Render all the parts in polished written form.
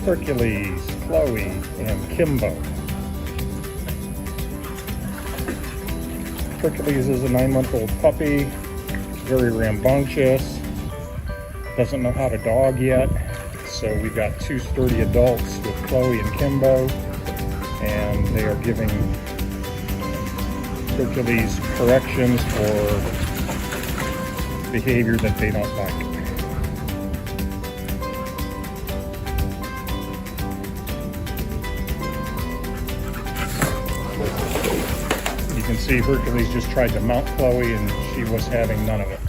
Hercules, Chloe, and Kimbo. Hercules is a 9-month-old puppy, very rambunctious, doesn't know how to dog yet, so we've got 2 sturdy adults with Chloe and Kimbo, and they are giving Hercules corrections for behavior that they don't like. You can see Hercules just tried to mount Chloe and she was having none of it.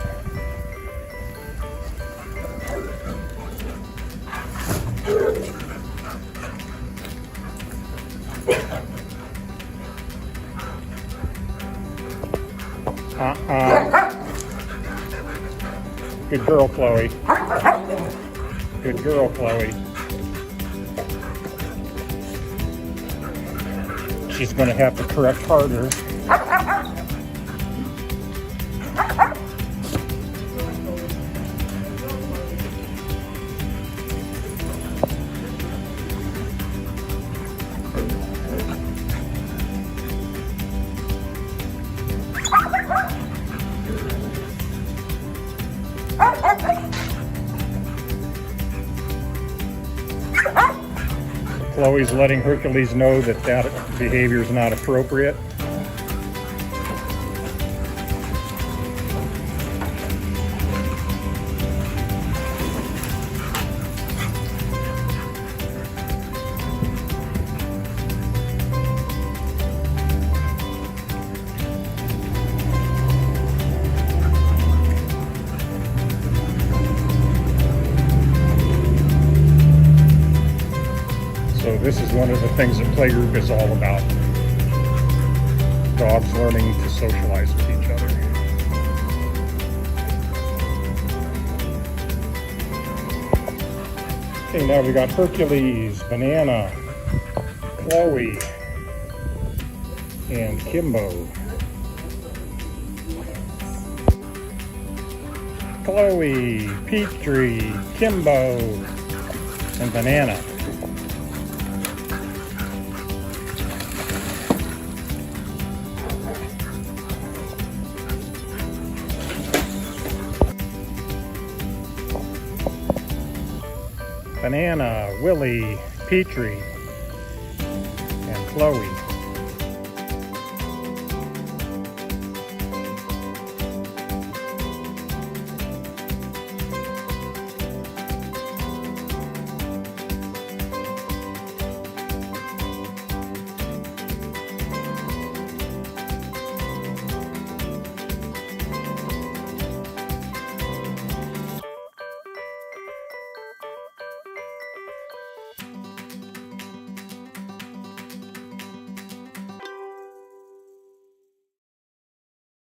Good girl, Chloe. Good girl, Chloe. She's going to have to correct harder. Chloe's letting Hercules know that behavior is not appropriate. So this is one of the things that playgroup is all about. Dogs learning to socialize with each other. Okay, now we got Hercules, Banana, Chloe, and Kimbo. Chloe, Peatrie, Kimbo, and Banana. Banana, Willie, Peatrie, and Chloe.